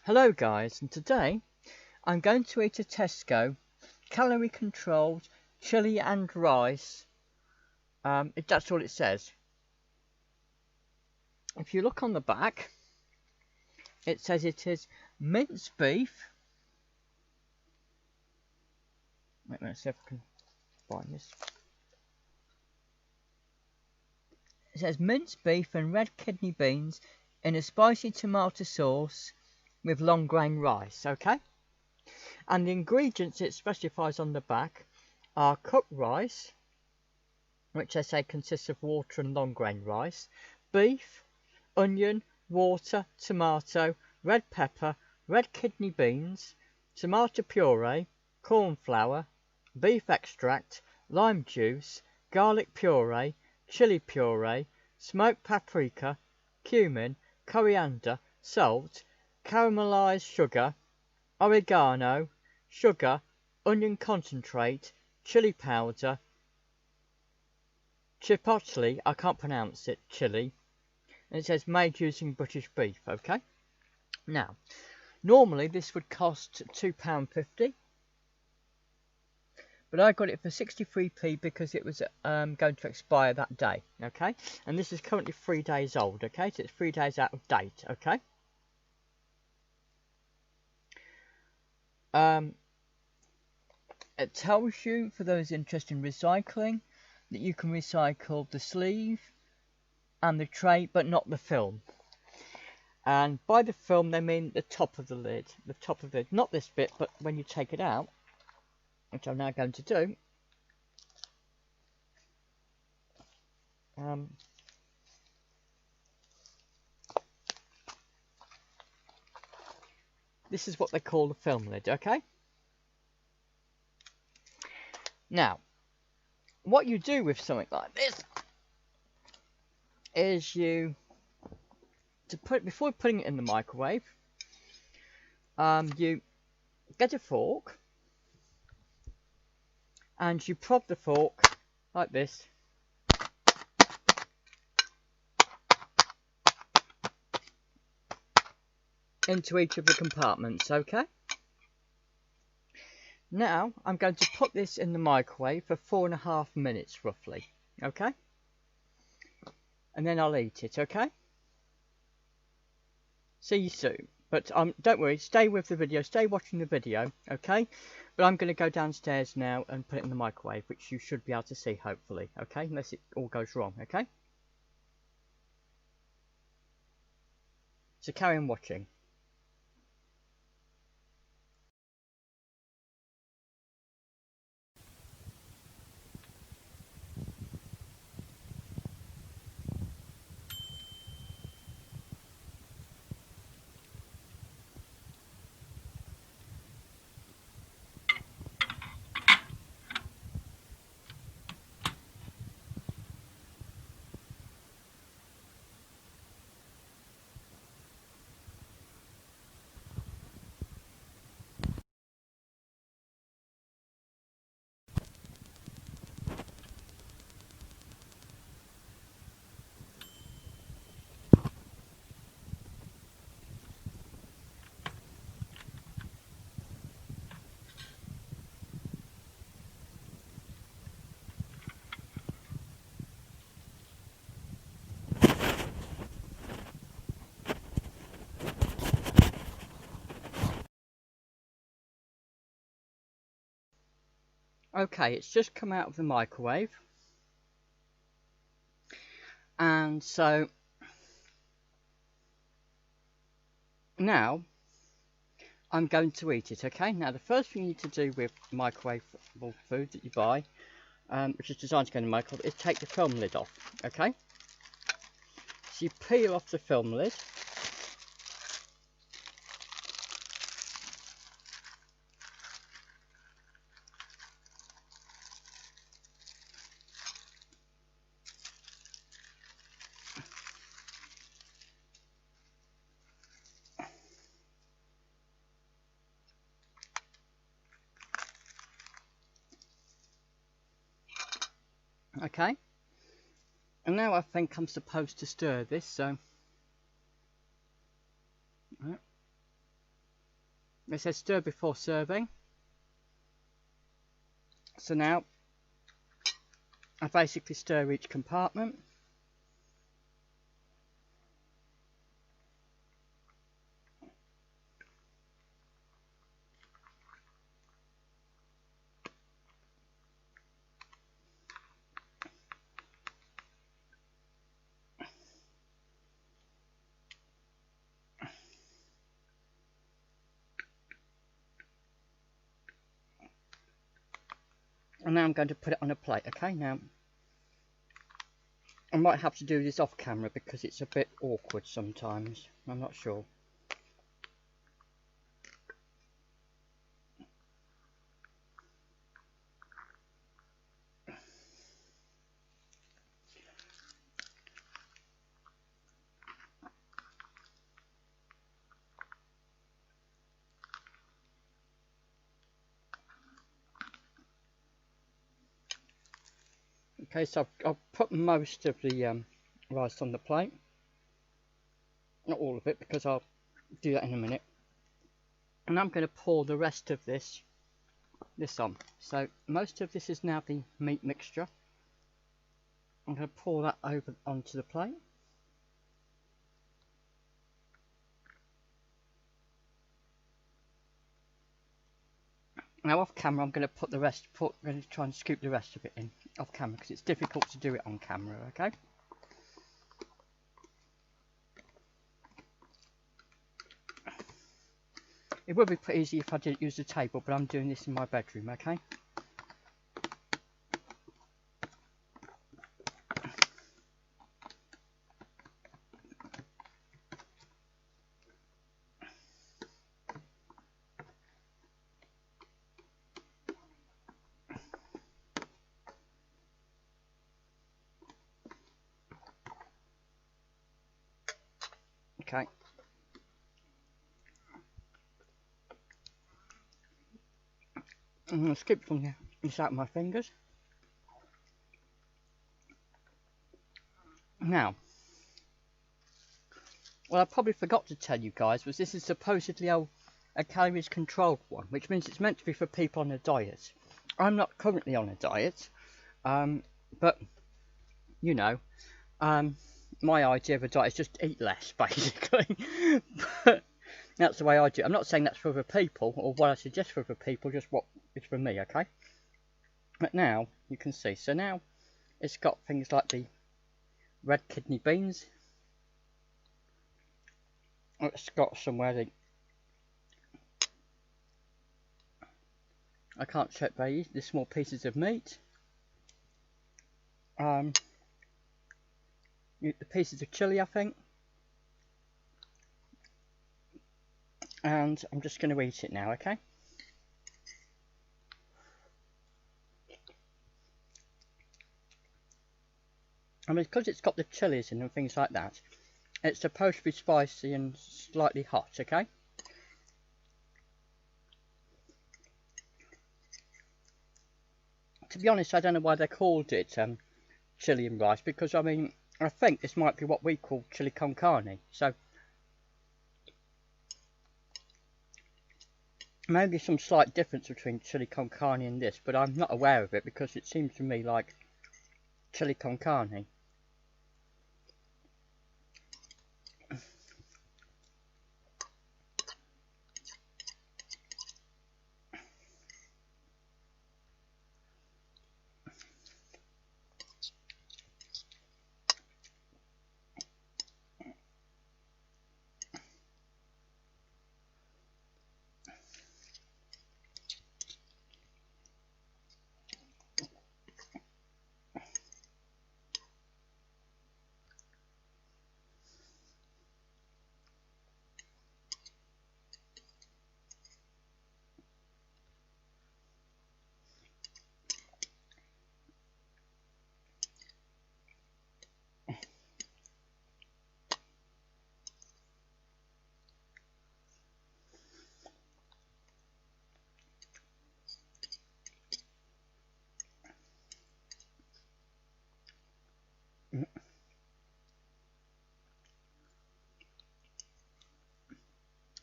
Hello guys, and today I'm going to eat a Tesco calorie controlled chili and rice. That's all it says. If you look on the back, it says it is minced beef. Wait a minute, see if I can find this. It says minced beef and red kidney beans in a spicy tomato sauce with long grain rice, okay? And the ingredients it specifies on the back are cooked rice, which they say consists of water and long grain rice, beef, onion, water, tomato, red pepper, red kidney beans, tomato puree, corn flour, beef extract, lime juice, garlic puree, chili puree, smoked paprika, cumin, coriander, salt, caramelized sugar, oregano, sugar, onion concentrate, chili powder, chipotle, I can't pronounce it, chili, and it says made using British beef, okay? Now, normally this would cost £2.50, but I got it for 63p because it was going to expire that day, okay? And this is currently 3 days old, okay? So it's 3 days out of date, okay? It tells you, for those interested in recycling, that you can recycle the sleeve and the tray, but not the film. And by the film, they mean the top of the lid. The top of the lid, not this bit, but when you take it out, which I'm now going to do. This is what they call the film lid, okay? Now, what you do with something like this is before putting it in the microwave, you get a fork and you prod the fork like this into each of the compartments, okay? Now I'm going to put this in the microwave for 4.5 minutes roughly, okay? And then I'll eat it, okay? See you soon. But don't worry, stay with the video, stay watching the video, okay? But I'm going to go downstairs now and put it in the microwave, which you should be able to see, hopefully, okay? Unless it all goes wrong, okay? So carry on watching. Okay, it's just come out of the microwave. And so now I'm going to eat it, okay? Now the first thing you need to do with microwavable food that you buy, which is designed to go in the microwave, is take the film lid off, okay? So you peel off the film lid. Okay, and now I think I'm supposed to stir this, so It says stir before serving. So now I basically stir each compartment. And now I'm going to put it on a plate, okay? Now, I might have to do this off camera because it's a bit awkward sometimes. I'm not sure. Okay, so I've put most of the rice on the plate. Not all of it, because I'll do that in a minute. And I'm going to pour the rest of this on. So most of this is now the meat mixture. I'm going to pour that over onto the plate. Now off camera I'm going to put the rest, I'm going to try and scoop the rest of it in off camera because it's difficult to do it on camera, okay? It would be pretty easy if I didn't use the table, but I'm doing this in my bedroom, okay? Okay. I'm going to skip from this out of my fingers. Now, what I probably forgot to tell you guys was this is supposedly a calories controlled one, which means it's meant to be for people on a diet. I'm not currently on a diet, but you know, my idea of a diet is just eat less, basically. But that's the way I do it. I'm not saying that's for other people or what I suggest for other people, just what is for me, okay? But now you can see, so now it's got things like the red kidney beans. It's got somewhere I can't check the small pieces of meat. The pieces of chili, I think. And I'm just going to eat it now, okay? I mean, because it's got the chilies in and things like that, it's supposed to be spicy and slightly hot, okay? To be honest, I don't know why they called it chili and rice, because I mean, I think this might be what we call chili con carne. So maybe some slight difference between chili con carne and this, but I'm not aware of it because it seems to me like chili con carne.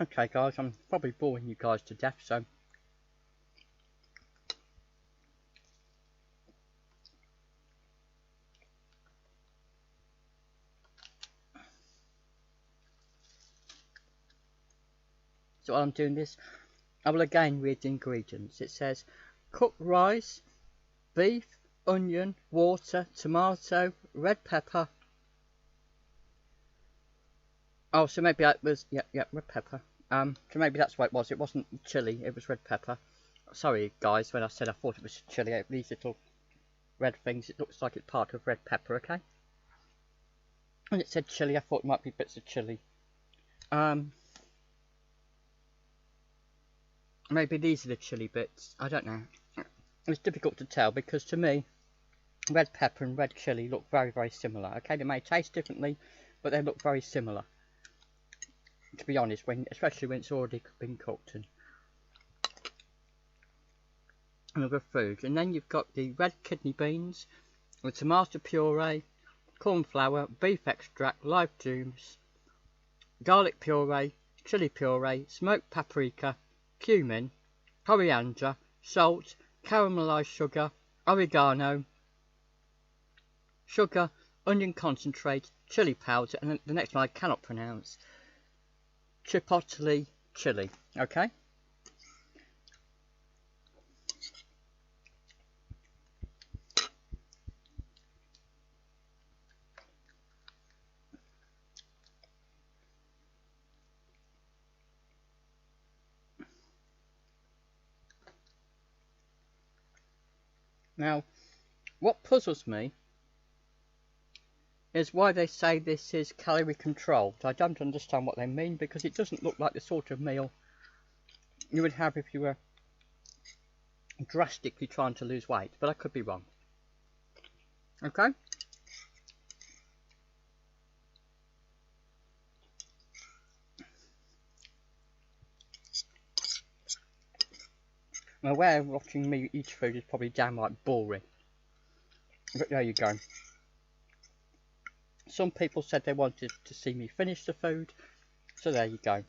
Okay guys, I'm probably boring you guys to death, so while I'm doing this, I will again read the ingredients. It says cooked rice, beef, onion, water, tomato, red pepper. Oh, so maybe that was, yeah, red pepper. So maybe that's what it was. It wasn't chili, it was red pepper. Sorry guys, when I said I thought it was chili, these little red things, it looks like it's part of red pepper, okay? And it said chili, I thought it might be bits of chili. Maybe these are the chili bits, I don't know. It's difficult to tell because to me, red pepper and red chili look very, very similar. Okay, they may taste differently, but they look very similar. To be honest, especially when it's already been cooked and other food. And then you've got the red kidney beans, the tomato puree, corn flour, beef extract, live juice, garlic puree, chili puree, smoked paprika, cumin, coriander, salt, caramelized sugar, oregano, sugar, onion concentrate, chili powder, and the next one I cannot pronounce, chipotle chili. Okay. Now, what puzzles me is why they say this is calorie controlled. I don't understand what they mean because it doesn't look like the sort of meal you would have if you were drastically trying to lose weight, but I could be wrong. Okay? I'm aware watching me eat food is probably downright boring, but there you go. Some people said they wanted to see me finish the food, so there you go.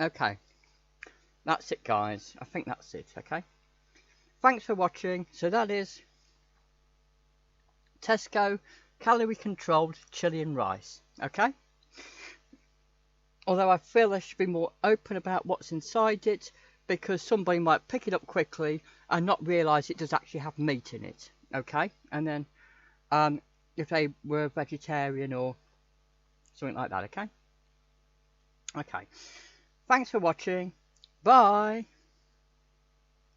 Okay, that's it guys, I think that's it, okay? Thanks for watching. So that is Tesco calorie controlled chili and rice, okay? Although I feel I should be more open about what's inside it because somebody might pick it up quickly and not realise it does actually have meat in it, okay? And then if they were vegetarian or something like that, okay? Okay. Thanks for watching. Bye.